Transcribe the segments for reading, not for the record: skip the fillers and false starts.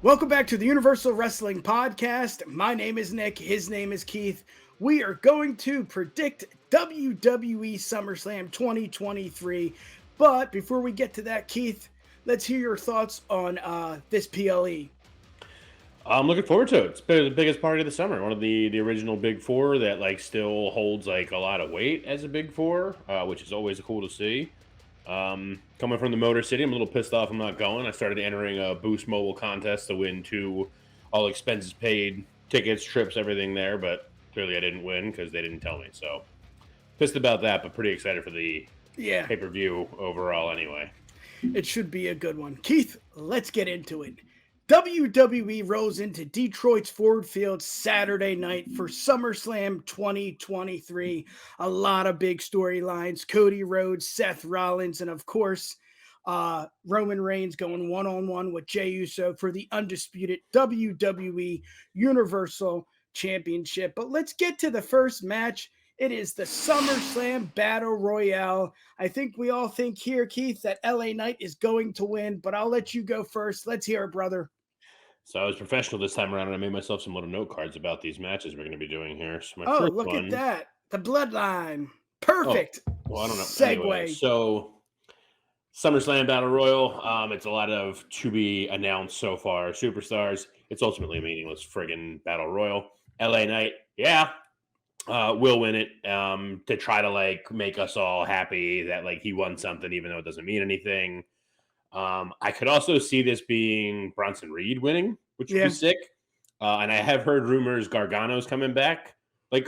Welcome back to the Universal Wrestling Podcast. My name is Nick. His name is Keith. We are going to predict WWE SummerSlam 2023. But before we get to that, Keith, let's hear your thoughts on this PLE. I'm looking forward to it. It's been the biggest party of the summer. One of the original Big Four that still holds a lot of weight as a Big Four, which is always cool to see. Coming from the Motor City, I'm a little pissed off I'm not going. I started entering a Boost Mobile contest to win 2 all expenses paid tickets, trips, everything there, but clearly I didn't win because they didn't tell me. So pissed about that, but pretty excited for the pay-per-view overall anyway. It should be a good one. Keith, let's get into it. WWE rolls into Detroit's Ford Field Saturday night for SummerSlam 2023. A lot of big storylines. Cody Rhodes, Seth Rollins, and of course, Roman Reigns going one-on-one with Jey Uso for the undisputed WWE Universal Championship. But let's get to the first match. It is the SummerSlam Battle Royale. I think we all think here, Keith, that LA Knight is going to win, but I'll let you go first. Let's hear it, brother. So I was professional this time around, and I made myself some little note cards about these matches we're going to be doing here. So look at that. The Bloodline. Perfect. Well, I don't know. Segue. Anyway, so SummerSlam Battle Royal. It's a lot of to be announced so far. Superstars. It's ultimately a meaningless friggin' Battle Royal. LA Knight. Yeah. Will win it to try to make us all happy that he won something, even though it doesn't mean anything. I could also see this being Bronson Reed winning, which would be sick. And I have heard rumors Gargano's coming back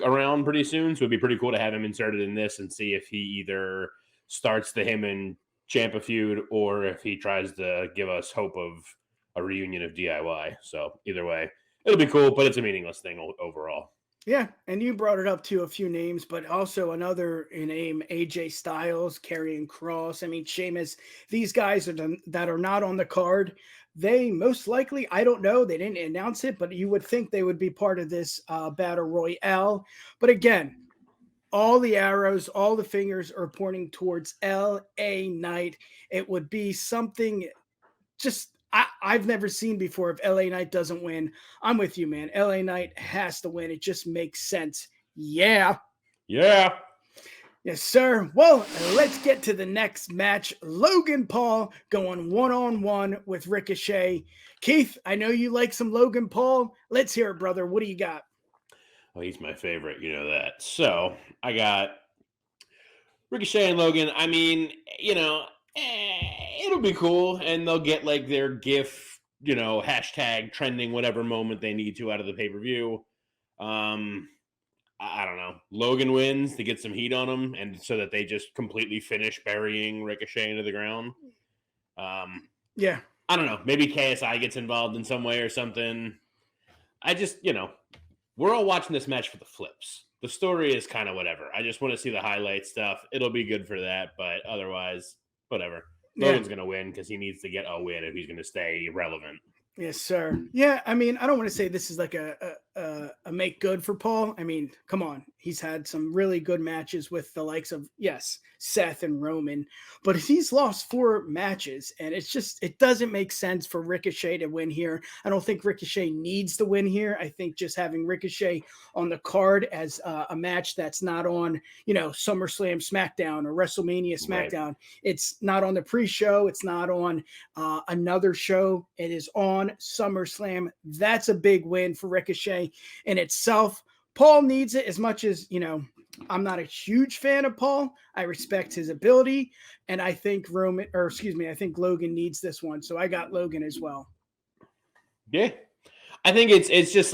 around pretty soon, so it'd be pretty cool to have him inserted in this and see if he either starts the him and Ciampa feud or if he tries to give us hope of a reunion of DIY. So either way, it'll be cool, but it's a meaningless thing overall. Yeah, and you brought it up to a few names, but also another name, AJ Styles, Karrion Kross. I mean, Sheamus. These guys that are not on the card. They most likely, I don't know, they didn't announce it, but you would think they would be part of this Battle Royale. But again, all the arrows, all the fingers are pointing towards LA Knight. It would be something just I've never seen before if LA Knight doesn't win. I'm with you, man. LA Knight has to win. It just makes sense. Yeah. Yeah. Yes, sir. Well, let's get to the next match. Logan Paul going one-on-one with Ricochet. Keith, I know you like some Logan Paul. Let's hear it, brother. What do you got? Oh, he's my favorite. You know that. So I got Ricochet and Logan. I mean, it'll be cool, and they'll get their GIF, hashtag trending whatever moment they need to out of the pay-per-view. I don't know. Logan wins to get some heat on him, and so that they just completely finish burying Ricochet into the ground. Yeah. I don't know. Maybe KSI gets involved in some way or something. I just, we're all watching this match for the flips. The story is kind of whatever. I just want to see the highlight stuff. It'll be good for that, but otherwise, whatever. Logan's going to win because he needs to get a win if he's going to stay relevant. Yes, sir. Yeah, I mean, I don't want to say this is like a make good for Paul. I mean, come on. He's had some really good matches with the likes of, Seth and Roman. But he's lost 4 matches, and it doesn't make sense for Ricochet to win here. I don't think Ricochet needs to win here. I think just having Ricochet on the card as a match that's not on, SummerSlam SmackDown or WrestleMania SmackDown. Right. It's not on the pre-show. It's not on another show. It is on SummerSlam. That's a big win for Ricochet in itself. Paul needs it as much as, I'm not a huge fan of Paul. I respect his ability, and I think I think Logan needs this one. So I got Logan as well. Yeah. I think it's just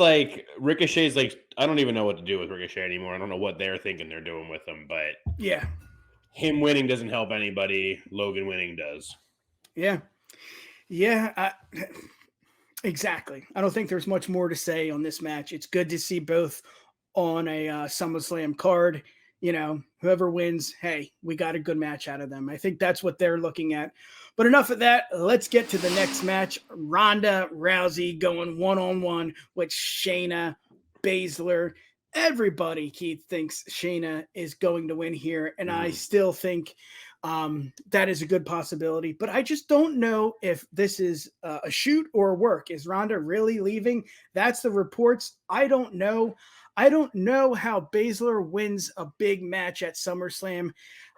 Ricochet's I don't even know what to do with Ricochet anymore. I don't know what they're thinking they're doing with him, but yeah, him winning doesn't help anybody. Logan winning does. Yeah. Yeah. Exactly. I don't think there's much more to say on this match. It's good to see both on a SummerSlam card. Whoever wins, hey, we got a good match out of them. I think that's what they're looking at. But enough of that. Let's get to the next match. Ronda Rousey going one-on-one with Shayna Baszler. Everybody, Keith, thinks Shayna is going to win here. And I still think That is a good possibility, but I just don't know if this is a shoot or a work. Is Ronda really leaving? That's the reports. I don't know. I don't know how Baszler wins a big match at SummerSlam.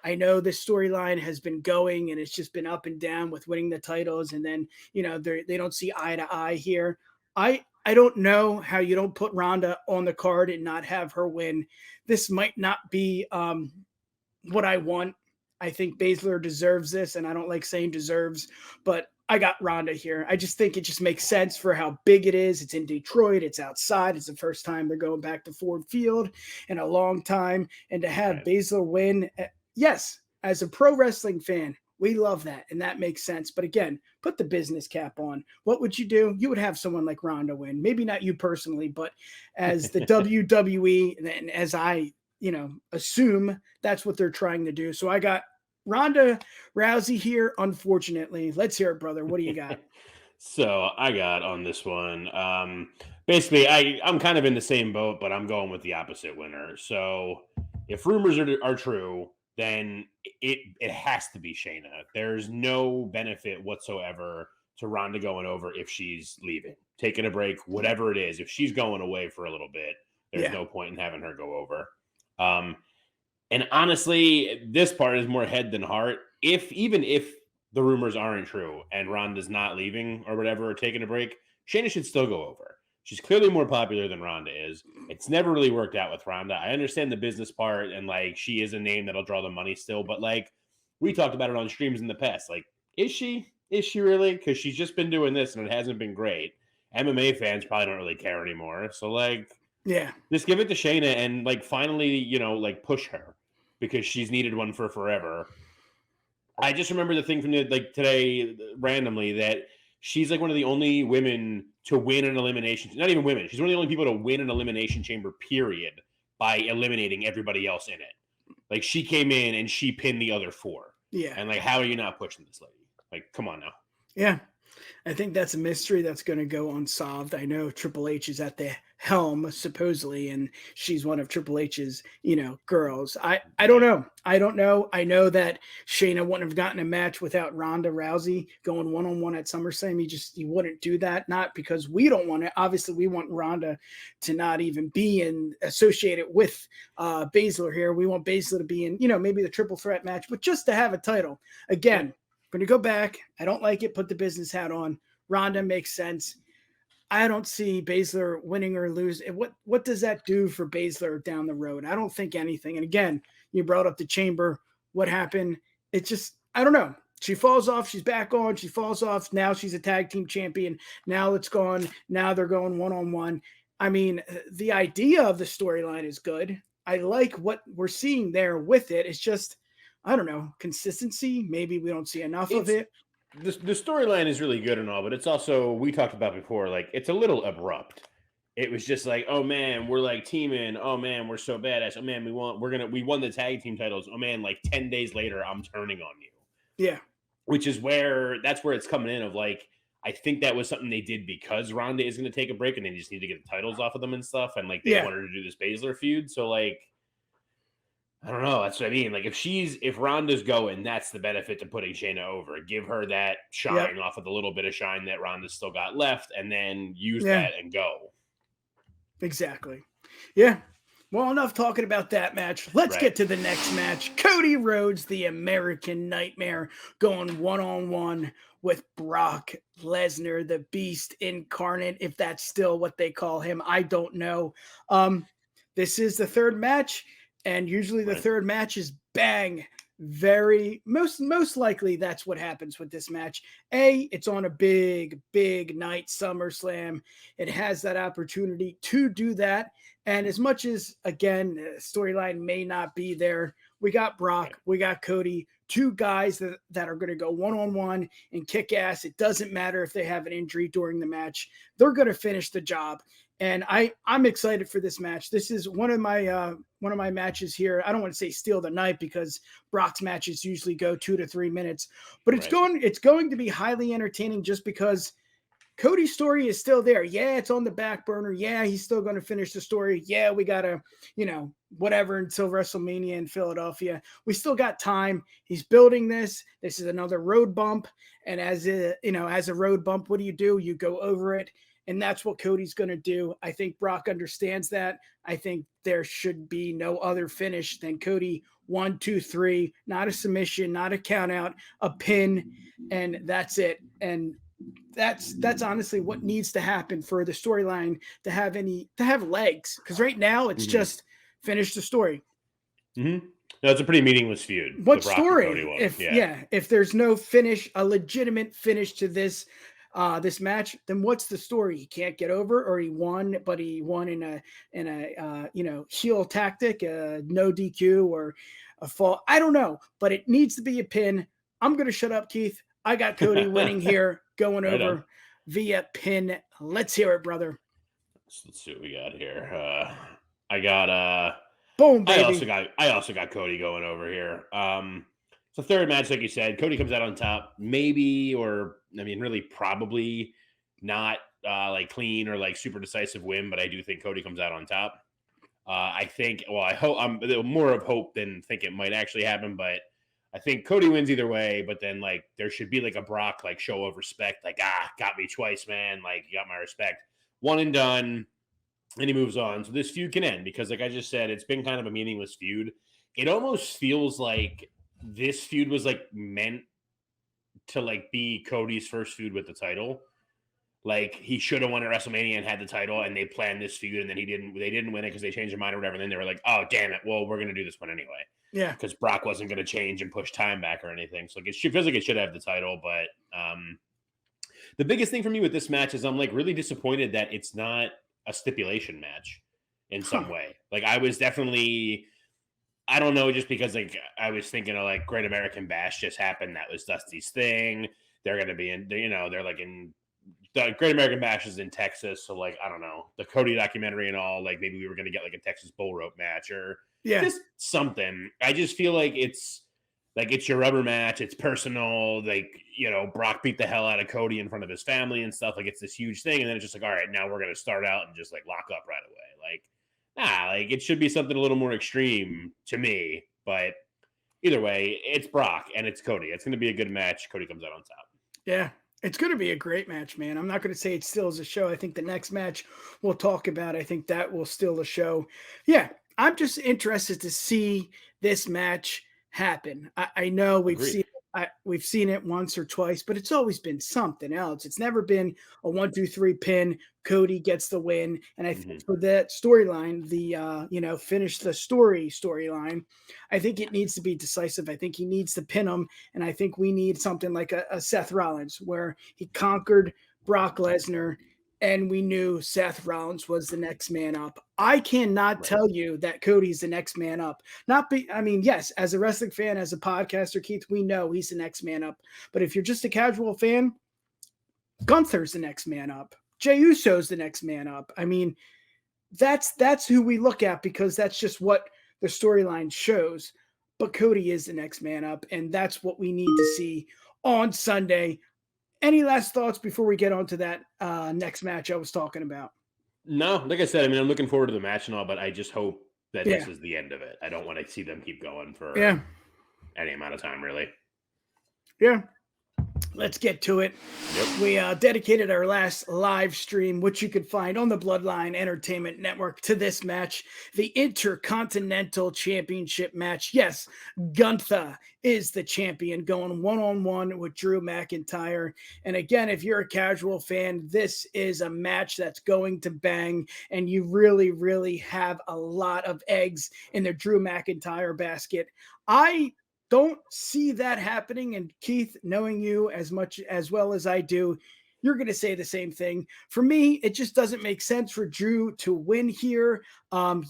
I know this storyline has been going and it's just been up and down with winning the titles, and then they don't see eye to eye here. I don't know how you don't put Ronda on the card and not have her win. This might not be what I want. I think Baszler deserves this, and I don't like saying deserves, but I got Ronda here. I just think it just makes sense for how big it is. It's in Detroit. It's outside. It's the first time they're going back to Ford Field in a long time. And to have Baszler win, yes, as a pro wrestling fan, we love that, and that makes sense. But again, put the business cap on. What would you do? You would have someone like Ronda win. Maybe not you personally, but as the WWE, and as I assume that's what they're trying to do. So I got Ronda Rousey here, unfortunately. Let's hear it, brother. What do you got? So I got on this one. Basically, I'm kind of in the same boat, but I'm going with the opposite winner. So if rumors are true, then it has to be Shayna. There's no benefit whatsoever to Ronda going over if she's leaving, taking a break, whatever it is. If she's going away for a little bit, there's no point in having her go over. And honestly, this part is more head than heart. Even if the rumors aren't true and Ronda's not leaving or whatever, or taking a break, Shayna should still go over. She's clearly more popular than Ronda is. It's never really worked out with Ronda. I understand the business part, and like she is a name that'll draw the money still, but like we talked about it on streams in the past. Like, is she really? Because she's just been doing this and it hasn't been great. MMA fans probably don't really care anymore. So like, yeah, just give it to Shayna and like finally, like push her, because she's needed one for forever. I just remember the thing from today randomly that she's like one of the only women to win an elimination. Not even women. She's one of the only people to win an elimination chamber, period, by eliminating everybody else in it. Like she came in and she pinned the other four. Yeah. And like, how are you not pushing this lady? Like, come on now. Yeah. I think that's a mystery that's going to go unsolved. I know Triple H is at the helm, supposedly, and she's one of Triple H's, girls. I don't know. I know that Shayna wouldn't have gotten a match without Ronda Rousey going one-on-one at SummerSlam. You wouldn't do that, not because we don't want it. Obviously, we want Ronda to not even be associated with Baszler here. We want Baszler to be in, maybe the triple threat match, but just to have a title. Again, going to go back. I don't like it. Put the business hat on. Ronda makes sense. I don't see Baszler winning or losing. What does that do for Baszler down the road? I don't think anything. And again, you brought up the chamber. What happened? It just, I don't know. She falls off. She's back on. She falls off. Now she's a tag team champion. Now it's gone. Now they're going one-on-one. I mean, the idea of the storyline is good. I like what we're seeing there with it. It's just, I don't know, consistency. Maybe we don't see enough of it. The storyline is really good and all, but it's also, we talked about before, like it's a little abrupt. It was just like, oh man, we're like teaming. Oh man, we're so badass. Oh man, we won the tag team titles. Oh man, like 10 days later, I'm turning on you. Yeah. Which is that's where it's coming in of like, I think that was something they did because Ronda is going to take a break and they just need to get the titles off of them and stuff. And like, they wanted to do this Baszler feud. So like, I don't know. That's what I mean. Like if Ronda's going, that's the benefit to putting Shayna over. Give her that shine off of the little bit of shine that Ronda's still got left, and then use that and go. Exactly. Yeah. Well, enough talking about that match. Let's get to the next match. Cody Rhodes, the American Nightmare, going one-on-one with Brock Lesnar, the Beast incarnate, if that's still what they call him. I don't know. This is the third match. And usually the third match is bang. Most likely that's what happens with this match. It's on a big night, SummerSlam. It has that opportunity to do that. And as much as, again, the storyline may not be there, we got Brock, we got Cody, two guys that are going to go one-on-one and kick ass. It doesn't matter if they have an injury during the match. They're going to finish the job. And I'm excited for this match. This is one of my matches here. I don't want to say steal the night because Brock's matches usually go 2 to 3 minutes, but it's going to be highly entertaining just because Cody's story is still there. Yeah, it's on the back burner. Yeah, he's still going to finish the story. Yeah, we got to, whatever until WrestleMania in Philadelphia. We still got time. He's building this. This is another road bump. And as a road bump, what do? You go over it. And that's what Cody's going to do. I think Brock understands that. I think there should be no other finish than Cody 1, 2, 3, not a submission, not a count out, a pin, and that's it. And that's honestly what needs to happen for the storyline to have legs. Because right now it's just finish the story. Mm-hmm. No, it's a pretty meaningless feud. What story? If there's no finish, a legitimate finish to this match, then what's the story? He can't get over, or he won, but he won in a heel tactic, no DQ or a fall. I don't know, but it needs to be a pin. I'm gonna shut up, Keith. I got Cody winning here, going right over via pin. Let's hear it, brother. Let's see what we got here. I got boom, baby. I also got Cody going over here. It's the third match, like you said. Cody comes out on top, maybe, or really probably not like clean or like super decisive win, but I do think Cody comes out on top. I think, I hope I'm more of hope than think it might actually happen, but I think Cody wins either way. But then like there should be like a Brock like show of respect, like got me twice, man. Like you got my respect, one and done, and he moves on. So this feud can end because, like I just said, it's been kind of a meaningless feud. It almost feels like this feud was like meant to like be Cody's first feud with the title. Like he should have won at WrestleMania and had the title, and they planned this feud, and then they didn't win it because they changed their mind or whatever. And then they were like, oh damn it, well we're gonna do this one anyway. Yeah, because Brock wasn't gonna change and push time back or anything. So like it feels like it should have the title, but the biggest thing for me with this match is I'm like really disappointed that it's not a stipulation match in some way. Like I was definitely, I don't know, just because like I was thinking of like Great American Bash just happened. That was Dusty's thing. They're going to be in, they're like in the Great American Bash is in Texas. So like, I don't know, the Cody documentary and all, like maybe we were going to get like a Texas bull rope match or just something. I just feel like it's your rubber match. It's personal. Like, Brock beat the hell out of Cody in front of his family and stuff. Like it's this huge thing. And then it's just like, all right, now we're going to start out and just like lock up right away. Like, like it should be something a little more extreme to me, but either way, it's Brock and it's Cody. It's going to be a good match. Cody comes out on top. Yeah, it's going to be a great match, man. I'm not going to say it still is a show. I think the next match we'll talk about, I think that will still a show. Yeah, I'm just interested to see this match happen. I know we've seen it once or twice, but it's always been something else. It's never been a 1, 2, 3 pin. Cody gets the win, and I think for that storyline, the finish the storyline, I think it needs to be decisive. I think he needs to pin him, and I think we need something like a Seth Rollins where he conquered Brock Lesnar. And we knew Seth Rollins was the next man up. I cannot tell you that Cody's the next man up. Yes, as a wrestling fan, as a podcaster, Keith, we know he's the next man up. But if you're just a casual fan, Gunther's the next man up. Jey Uso's the next man up. I mean, that's who we look at because that's just what the storyline shows. But Cody is the next man up, and that's what we need to see on Sunday. Any last thoughts before we get on to that next match I was talking about? No, like I said, I'm looking forward to the match and all, but I just hope that this is the end of it. I don't want to see them keep going for any amount of time, really. Yeah. Let's get to it. Yep. We dedicated our last live stream, which you could find on the Bloodline Entertainment Network, to this match, the Intercontinental Championship match. Yes, Gunther is the champion going one-on-one with Drew McIntyre. And again, if you're a casual fan, this is a match that's going to bang, and you really, really have a lot of eggs in the Drew McIntyre basket. I don't see that happening. And Keith, knowing you as well as I do, you're going to say the same thing. For me, it just doesn't make sense for Drew to win here.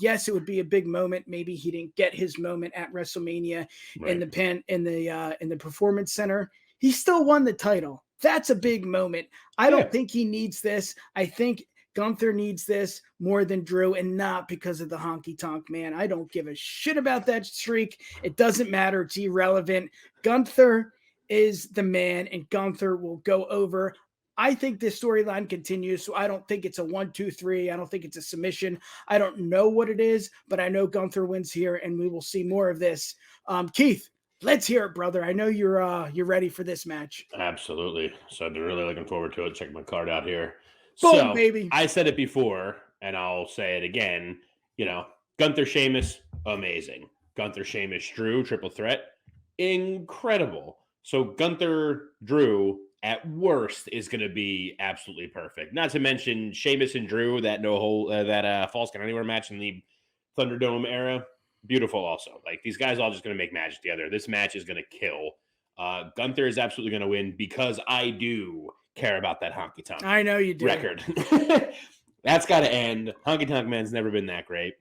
Yes, it would be a big moment. Maybe he didn't get his moment at WrestleMania in the Performance Center. He still won the title. That's a big moment. I don't think he needs this. I think Gunther needs this more than Drew, and not because of the honky tonk man. I don't give a shit about that streak. It doesn't matter. It's irrelevant. Gunther is the man, and Gunther will go over. I think this storyline continues. So I don't think it's a 1, 2, 3. I don't think it's a submission. I don't know what it is, but I know Gunther wins here, and we will see more of this. Keith, let's hear it, brother. I know you're ready for this match. Absolutely. So I've been really looking forward to it. Check my card out here. Boom, So baby. I said it before, and I'll say it again. Gunther Sheamus, amazing. Gunther Sheamus Drew, triple threat, incredible. So Gunther Drew at worst is going to be absolutely perfect. Not to mention Sheamus and Drew, that Falls Count Anywhere match in the Thunderdome era, beautiful. Also, like these guys all just going to make magic together. This match is going to kill. Gunther is absolutely going to win because I do care about that honky tonk I know you do. record. That's got to end. Honky Tonk Man's never been that great.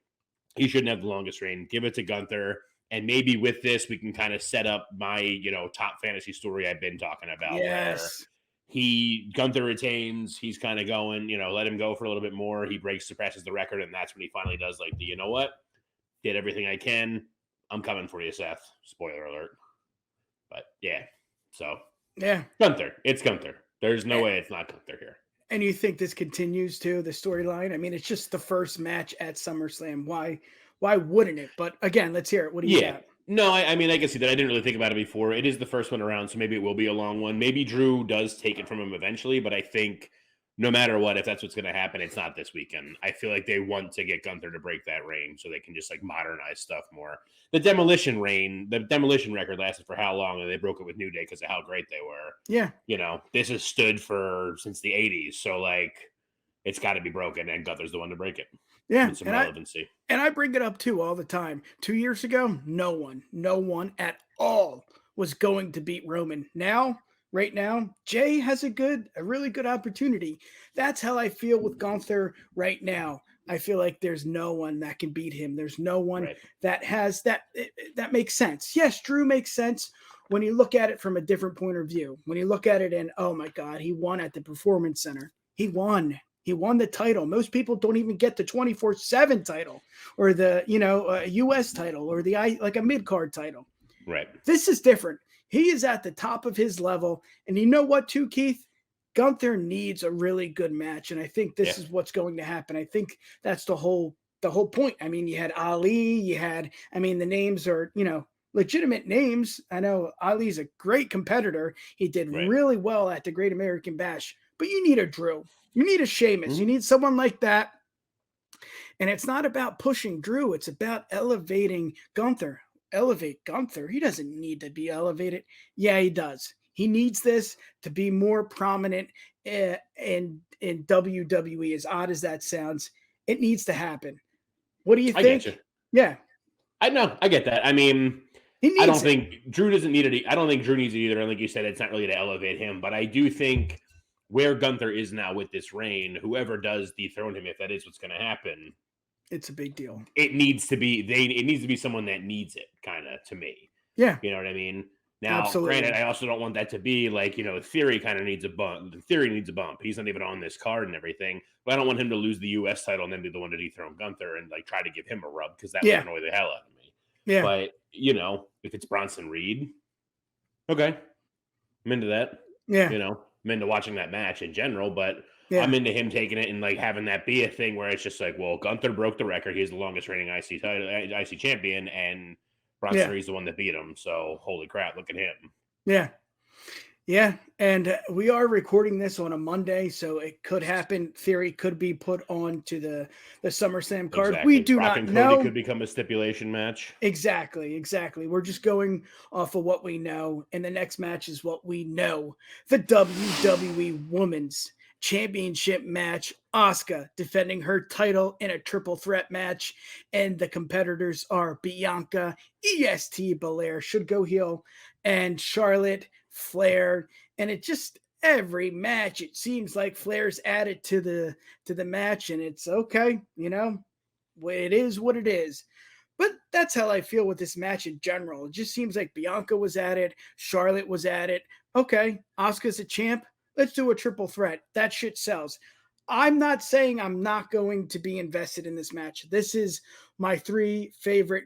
He shouldn't have the longest reign. Give it to Gunther. And maybe with this, we can kind of set up my, top fantasy story I've been talking about. Yes. Where Gunther retains. He's kind of going, let him go for a little bit more. He surpasses the record. And that's when he finally does like you know what? Did everything I can. I'm coming for you, Seth. Spoiler alert. But yeah. So yeah. Gunther. It's Gunther. There's no way it's not Gunther here. And you think this continues to the storyline? I mean, it's just the first match at SummerSlam. Why wouldn't it? But again, let's hear it. What do you got? No, I mean, I can see that. I didn't really think about it before. It is the first one around, so maybe it will be a long one. Maybe Drew does take it from him eventually, but I think no matter what, if that's what's going to happen, it's not this weekend. I feel like they want to get Gunther to break that reign so they can just like modernize stuff more. The demolition record lasted for how long? And they broke it with New Day because of how great they were. Yeah. This has stood since the 80s. So like it's got to be broken, and Gunther's the one to break it. Yeah. Some relevancy. I bring it up too all the time. 2 years ago, no one at all was going to beat Roman. Right now, Jay has a really good opportunity. That's how I feel with Gunther right now. I feel like there's no one that can beat him. There's no one that has that makes sense. Yes, Drew makes sense when you look at it from a different point of view. When you look at it and, oh my God, he won at the Performance Center. He won the title. Most people don't even get the 24/7 title or the, US title or like a mid-card title. Right. This is different. He is at the top of his level. And you know what, too, Keith? Gunther needs a really good match. And I think this is what's going to happen. I think that's the whole point. I mean, you had Ali, the names are, legitimate names. I know Ali's a great competitor. He did really well at the Great American Bash. But you need a Drew. You need a Sheamus. Mm-hmm. You need someone like that. And it's not about pushing Drew. It's about elevating Gunther. Elevate Gunther. He doesn't need to be elevated. Yeah, he does. He needs this to be more prominent in WWE, as odd as that sounds. It needs to happen. What do you think? I get you. Yeah. I know. I get that. I mean, I don't think Drew doesn't need it. I don't think Drew needs it either. And like you said, it's not really to elevate him. But I do think where Gunther is now with this reign, whoever does dethrone him, if that is what's going to happen, it's a big deal. It needs to be someone that needs it, kind of, to me. Yeah. You know what I mean? Now, Granted, I also don't want that to be like, Theory kind of needs a bump. Theory needs a bump. He's not even on this card and everything. But I don't want him to lose the US title and then be the one to dethrone Gunther and like try to give him a rub because that would annoy the hell out of me. Yeah. But, if it's Bronson Reed, okay. I'm into that. Yeah. I'm into watching that match in general, but I'm into him taking it and like having that be a thing where it's just like, well, Gunther broke the record. He's the longest reigning IC champion, and Bronson Reed's the one that beat him. So holy crap, look at him. Yeah. Yeah. And we are recording this on a Monday, so it could happen. Theory could be put on to the SummerSlam card. Exactly. We do Brock not and know. Cody could become a stipulation match. Exactly. We're just going off of what we know. And the next match is what we know. The WWE Women's Championship match. Asuka defending her title in a triple threat match. And the competitors are Bianca, EST Belair, should go heel, and Charlotte Flair. And it just every match it seems like Flair's added to the match, and it's okay, it is what it is. But that's how I feel with this match in general. It just seems like Bianca was at it, Charlotte was at it. Okay, Asuka's a champ. Let's do a triple threat. That shit sells. I'm not saying I'm not going to be invested in this match. This is my 3 favorite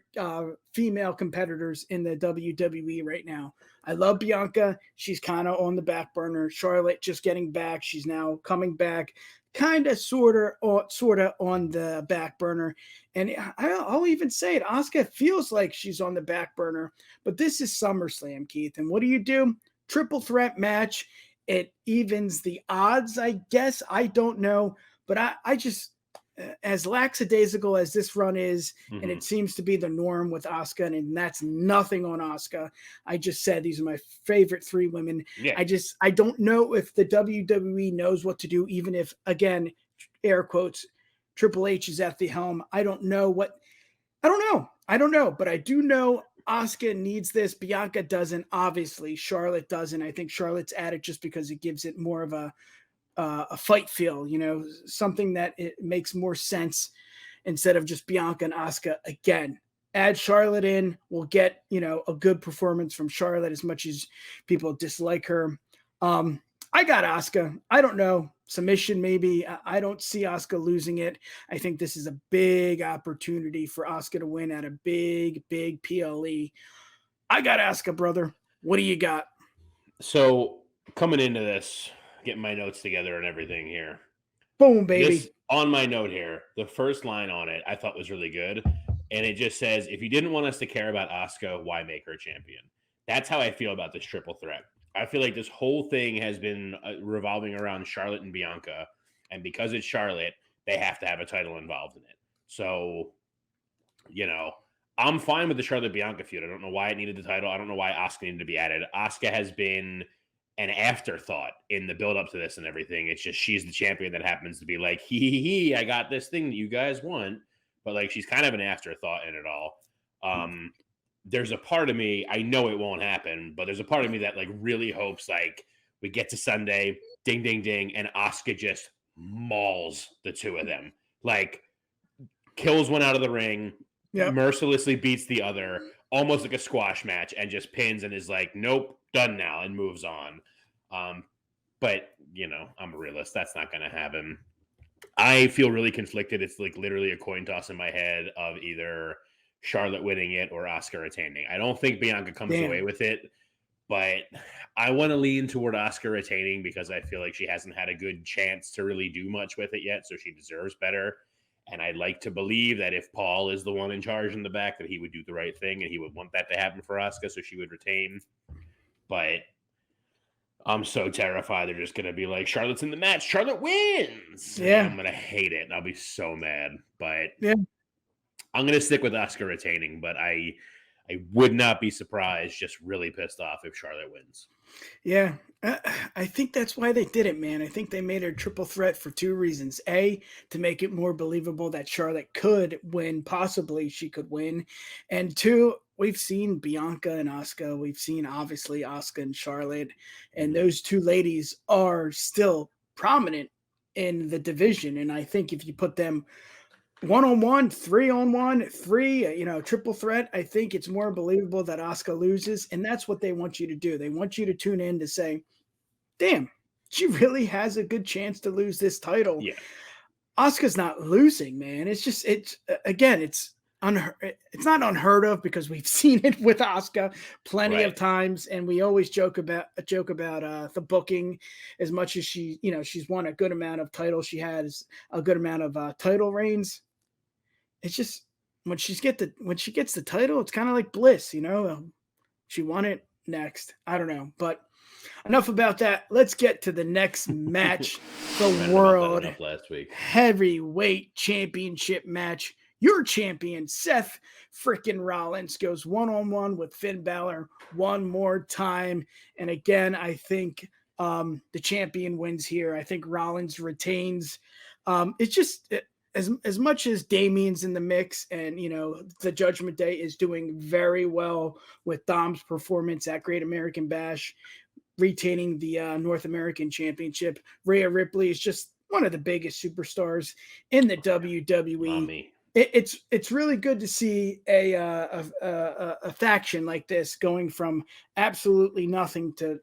female competitors in the WWE right now. I love Bianca. She's kind of on the back burner. Charlotte just getting back. She's now coming back, kind of, sort of on the back burner. And I'll even say it. Asuka feels like she's on the back burner, but this is SummerSlam, Keith. And what do? Triple threat match. It evens the odds, I guess. I don't know, but I just, as lackadaisical as this run is, and it seems to be the norm with Asuka, and that's nothing on Asuka. I just said these are my favorite 3 women. Yeah. I don't know if the WWE knows what to do, even if, again, air quotes, Triple H is at the helm. I don't know, but I do know Asuka needs this. Bianca doesn't. Obviously, Charlotte doesn't. I think Charlotte's at it just because it gives it more of a fight feel, something that it makes more sense instead of just Bianca and Asuka again. Add Charlotte in, we'll get, a good performance from Charlotte as much as people dislike her. I got Asuka. I don't know. Submission, maybe. I don't see Asuka losing it. I think this is a big opportunity for Asuka to win at a big, big PLE. I got Asuka, brother. What do you got? So coming into this, getting my notes together and everything here. Boom, baby. This, on my note here, the first line on it I thought was really good. And it just says, if you didn't want us to care about Asuka, why make her champion? That's how I feel about this triple threat. I feel like this whole thing has been revolving around Charlotte and Bianca. And because it's Charlotte, they have to have a title involved in it. So, I'm fine with the Charlotte-Bianca feud. I don't know why it needed the title. I don't know why Asuka needed to be added. Asuka has been an afterthought in the build-up to this and everything. It's just she's the champion that happens to be like, hee, I got this thing that you guys want. But, like, she's kind of an afterthought in it all. There's a part of me, I know it won't happen, but there's a part of me that, like, really hopes, like, we get to Sunday, ding, ding, ding, and Asuka just mauls the 2 of them. Like, kills one out of the ring, mercilessly beats the other, almost like a squash match, and just pins and is like, nope, done now, and moves on. But, I'm a realist. That's not going to happen. I feel really conflicted. It's like literally a coin toss in my head of either Charlotte winning it or Asuka retaining. I don't think Bianca comes away with it, but I want to lean toward Asuka retaining because I feel like she hasn't had a good chance to really do much with it yet, so she deserves better. And I'd like to believe that if Paul is the one in charge in the back, that he would do the right thing and he would want that to happen for Asuka, so she would retain. But I'm so terrified they're just going to be like, Charlotte's in the match, Charlotte wins. Yeah. And I'm going to hate it. And I'll be so mad. But I'm going to stick with Asuka retaining, but I would not be surprised, just really pissed off if Charlotte wins. Yeah, I think that's why they did it, man. I think they made it a triple threat for 2 reasons. A, to make it more believable that Charlotte could win, possibly she could win. And 2, we've seen Bianca and Asuka. We've seen, obviously, Asuka and Charlotte. And those 2 ladies are still prominent in the division. And I think if you put them 1-on-1, 3-on-1, 3, triple threat, I think it's more believable that Asuka loses. And that's what they want you to do. They want you to tune in to say, damn, she really has a good chance to lose this title. Yeah. Asuka's not losing, man. It's just, it's not unheard of because we've seen it with Asuka plenty of times. And we always joke about the booking as much as she's won a good amount of titles. She has a good amount of title reigns. It's just when she gets the title, it's kind of like Bliss, she won it next. I don't know, but enough about that. Let's get to the next match, the World Heavyweight Championship match. Your champion, Seth freaking Rollins, goes 1-on-1 with Finn Balor one more time. And again, I think the champion wins here. I think Rollins retains. It's just as much as Damien's in the mix and, the Judgment Day is doing very well with Dom's performance at Great American Bash, retaining the North American Championship. Rhea Ripley is just one of the biggest superstars in the WWE. Mommy. It's really good to see a faction like this going from absolutely nothing to,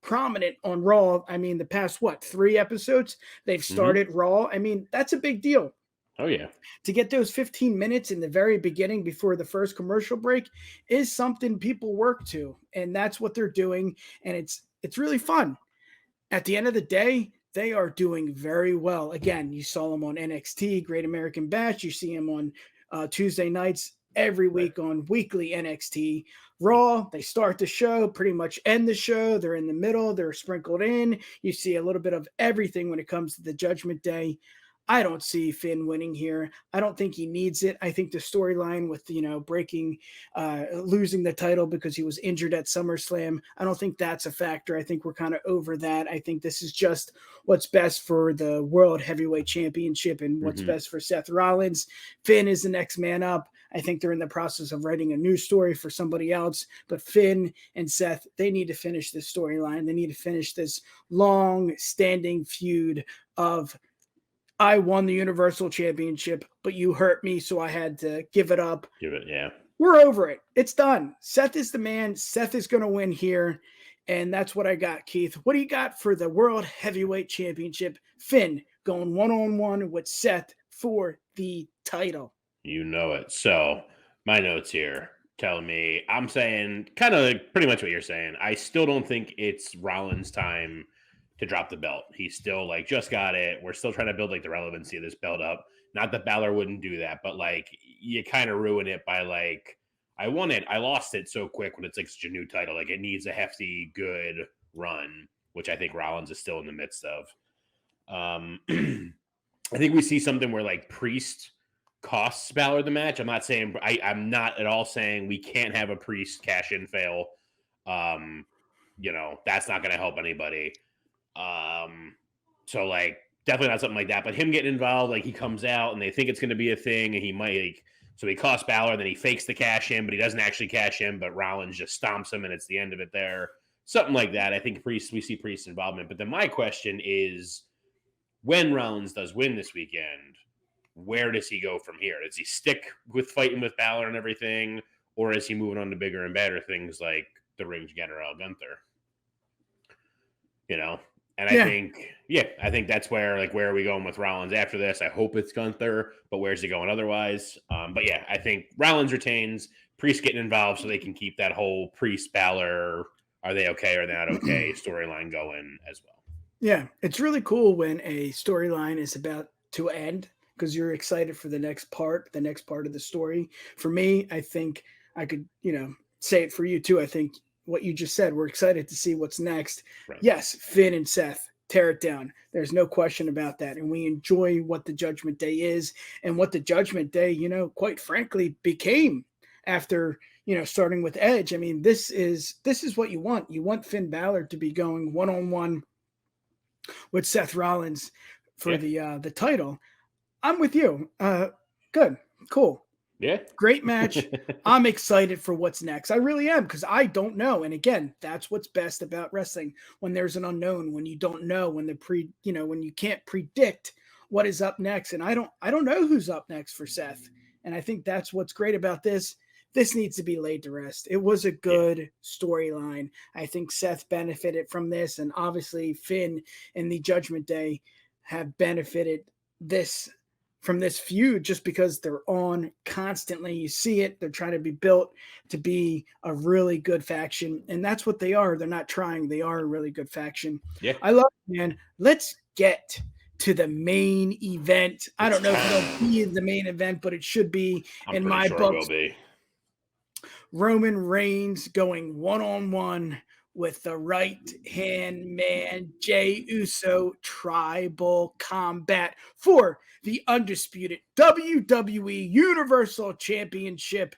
prominent on Raw. I mean, the past 3 episodes they've started Raw. I mean, that's a big deal. Oh yeah. To get those 15 minutes in the very beginning before the first commercial break is something people work to, and that's what they're doing, and it's really fun. At the end of the day, they are doing very well. Again, you saw them on NXT, Great American Bash. You see them on Tuesday nights every Right. week on weekly NXT. Raw, they start the show, pretty much end the show. They're in the middle, they're sprinkled in. You see a little bit of everything when it comes to the Judgment Day. I don't see Finn winning here. I don't think he needs it. I think the storyline with, losing the title because he was injured at SummerSlam, I don't think that's a factor. I think we're kind of over that. I think this is just what's best for the World Heavyweight Championship and what's Hmm. best for Seth Rollins. Finn is the next man up. I think they're in the process of writing a new story for somebody else, but Finn and Seth, they need to finish this storyline. They need to finish this long standing feud of I won the Universal Championship, but you hurt me, so I had to give it up. Give it. Yeah. We're over it. It's done. Seth is the man. Seth is going to win here. And that's what I got, Keith. What do you got for the World Heavyweight Championship? Finn going one-on-one with Seth for the title. You know it. So my notes here telling me I'm saying kind of pretty much what you're saying. I still don't think it's Rollins' time to drop the belt. He's still like just got it. We're still trying to build like the relevancy of this belt up. Not that Balor wouldn't do that, but like you kind of ruin it by like I won it, I lost it so quick when it's like such a new title. Like it needs a hefty, good run, which I think Rollins is still in the midst of. I think we see something where like Priest costs Balor the match. I'm not at all saying we can't have a Priest cash in fail. Um, that's not going to help anybody. So like definitely not something like that. But him getting involved, like he comes out and they think it's going to be a thing, and he might like so he costs Balor, then he fakes the cash in, but he doesn't actually cash in. But Rollins just stomps him, and it's the end of it there. Something like that. I think we see Priest involvement. But then my question is, when Rollins does win this weekend, where does he go from here? Does he stick with fighting with Balor and everything, or is he moving on to bigger and better things like the Ring General Gunther? And Yeah. I think that's where are we going with Rollins after this? I hope it's Gunther, but where's he going otherwise? But yeah, I think Rollins retains, Priest getting involved so they can keep that whole Priest Balor, are they okay or not okay storyline going as well. Yeah, it's really cool when a storyline is about to end because you're excited for the next part of the story. For me, I think I could, say it for you too. I think what you just said, we're excited to see what's next. Right. Yes, Finn and Seth, tear it down. There's no question about that. And we enjoy what the Judgment Day is and what the Judgment Day, quite frankly, became after starting with Edge. I mean, this is what you want. You want Finn Balor to be going one-on-one with Seth Rollins for the title. I'm with you. Good, cool, Yeah, great match. I'm excited for what's next. I really am because I don't know. And again, that's what's best about wrestling when there's an unknown, when you don't know, when when you can't predict what is up next. And I don't know who's up next for Seth. And I think that's what's great about this. This needs to be laid to rest. It was a good storyline. I think Seth benefited from this, and obviously Finn and the Judgment Day have benefited from this feud just because they're on constantly. You see it. They're trying to be built to be a really good faction, and that's what they are. They're not trying. They are a really good faction. Yeah. I love it, man. Let's get to the main event. I don't know if it'll be the main event, but it should be in my book. It will be. Roman Reigns going one-on-one with the right-hand man, Jey Uso, tribal combat for the undisputed WWE Universal Championship.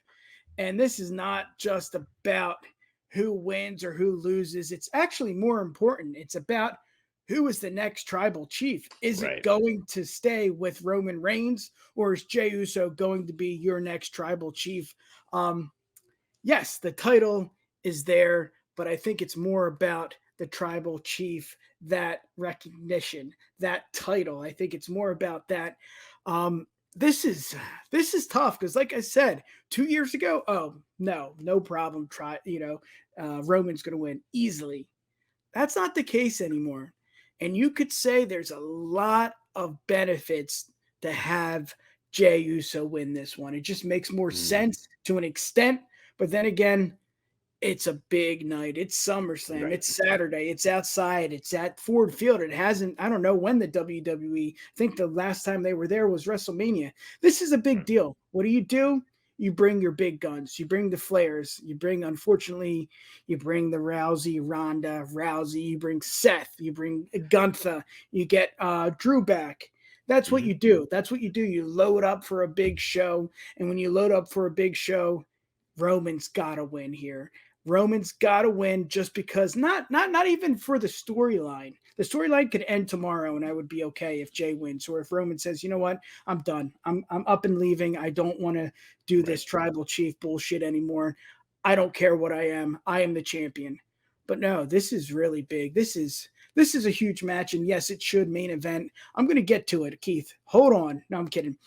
And this is not just about who wins or who loses. It's actually more important. It's about who is the next tribal chief. Is it going to stay with Roman Reigns, or is Jey Uso going to be your next tribal chief? Yes, the title is there, but I think it's more about the tribal chief, that recognition, that title. I think it's more about that. This is tough because, like I said, 2 years ago, no problem. Roman's going to win easily. That's not the case anymore. And you could say there's a lot of benefits to have Jey Uso win this one. It just makes more Mm, sense to an extent. But then again, it's a big night. It's SummerSlam. right. It's Saturday. It's outside. It's at Ford Field. It hasn't, I don't know when the WWE, I think the last time they were there was WrestleMania. This is a big Mm, deal. What do? You bring your big guns. You bring the Flairs. You bring, unfortunately, you bring the Ronda Rousey. You bring Seth. You bring Gunther. You get Drew back. That's what mhm. you do. That's what you do. You load up for a big show. And when you load up for a big show, Roman's got to win here. Roman's got to win just because not even for the storyline. The storyline could end tomorrow and I would be okay if Jey wins, or if Roman says, "You know what? I'm done. I'm up and leaving. I don't want to do Right. this tribal chief bullshit anymore. I don't care what I am. I am the champion." But no, this is really big. This is a huge match, and yes, it should main event. I'm going to get to it, Keith. Hold on. No, I'm kidding.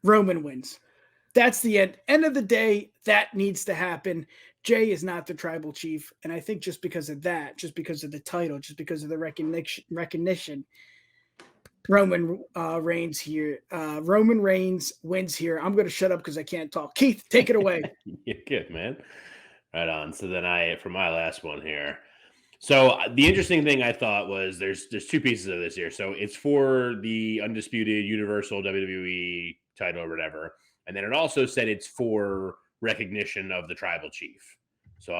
Roman wins. That's the end of the day. That needs to happen. Jey is not the tribal chief, and I think just because of that, just because of the title, just because of the recognition, Roman Reigns here. Roman Reigns wins here. I'm going to shut up because I can't talk. Keith, take it away. You're good, man. Right on. So then for my last one here. So the interesting thing I thought was there's two pieces of this here. So it's for the undisputed Universal WWE title or whatever, and then it also said it's for recognition of the tribal chief. So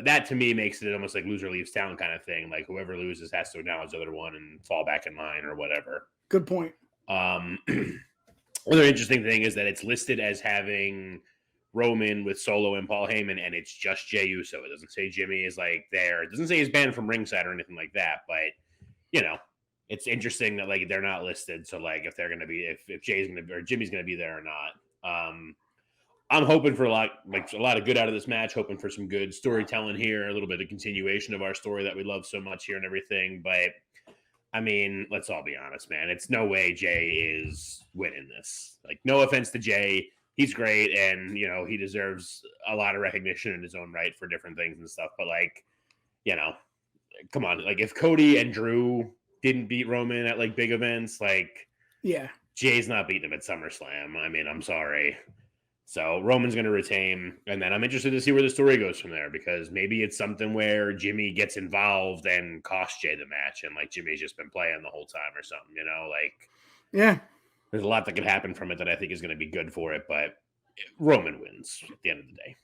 that to me makes it almost like loser leaves town kind of thing. Like whoever loses has to acknowledge the other one and fall back in line or whatever. Good point. Another interesting thing is that it's listed as having Roman with Solo and Paul Heyman, and it's just Jey Uso. It doesn't say Jimmy is like there. It doesn't say he's banned from ringside or anything like that. But it's interesting that like they're not listed. So like if they're gonna be if Jay's gonna be or Jimmy's gonna be there or not. I'm hoping for a lot of good out of this match. Hoping for some good storytelling here, a little bit of continuation of our story that we love so much here and everything. But I mean, let's all be honest, man. It's no way Jey is winning this. Like, no offense to Jey. He's great, and, he deserves a lot of recognition in his own right for different things and stuff. But, like, come on. Like, if Cody and Drew didn't beat Roman at, like, big events, like, Yeah. Jay's not beating him at SummerSlam. I mean, I'm sorry. So Roman's going to retain, and then I'm interested to see where the story goes from there, because maybe it's something where Jimmy gets involved and costs Jey the match, and like Jimmy's just been playing the whole time or something, like Yeah. there's a lot that could happen from it that I think is going to be good for it, but Roman wins at the end of the day.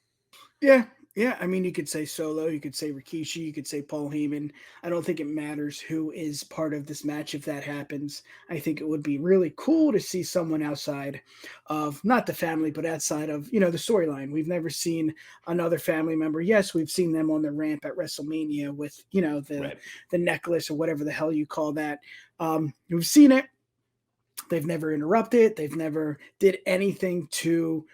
Yeah. Yeah. I mean, you could say Solo, you could say Rikishi, you could say Paul Heyman. I don't think it matters who is part of this match if that happens. I think it would be really cool to see someone outside of not the family, but outside of, the storyline. We've never seen another family member. Yes, we've seen them on the ramp at WrestleMania with, Right. the necklace or whatever the hell you call that. We've seen it. They've never interrupted. They've never did anything to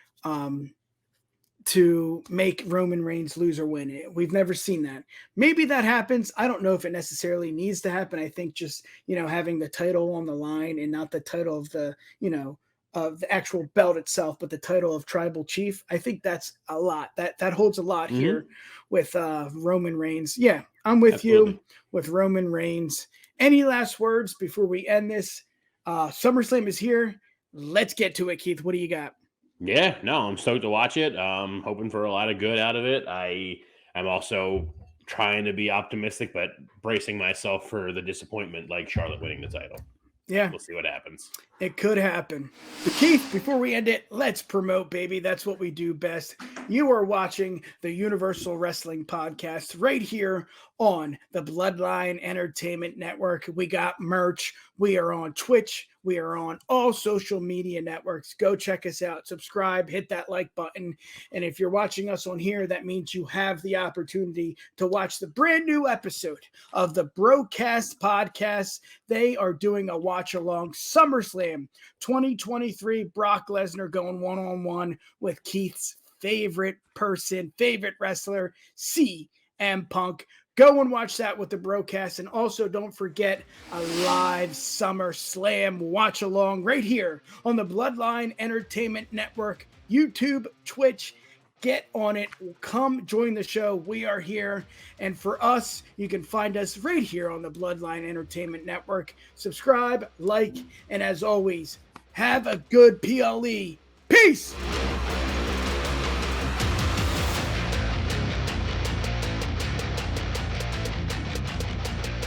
make Roman Reigns lose or win. We've never seen that. Maybe that happens. I don't know if it necessarily needs to happen. I think just, having the title on the line and not the title of the, of the actual belt itself, but the title of tribal chief. I think that's a lot. That holds a lot here with Roman Reigns. Yeah, I'm with you with Roman Reigns. Any last words before we end this? SummerSlam is here. Let's get to it, Keith. What do you got? Yeah, no, I'm stoked to watch it. Hoping for a lot of good out of it. I'm also trying to be optimistic, but bracing myself for the disappointment, like Charlotte winning the title. Yeah. We'll see what happens. It could happen. But Keith, before we end it, let's promote, baby. That's what we do best. You are watching the Universal Wrestling Podcast right here on the Bloodline Entertainment Network. We got merch. We are on Twitch. We are on all social media networks. Go check us out. Subscribe, hit that like button. And if you're watching us on here, that means you have the opportunity to watch the brand new episode of the Broadcast Podcast. They are doing a watch along SummerSlam 2023. Brock Lesnar going one-on-one with Keith's favorite person, favorite wrestler, CM Punk. Go and watch that with the broadcast. And also don't forget a live SummerSlam watch along right here on the Bloodline Entertainment Network, YouTube, Twitch, get on it. Come join the show. We are here. And for us, you can find us right here on the Bloodline Entertainment Network. Subscribe, like, and as always, have a good PLE. Peace!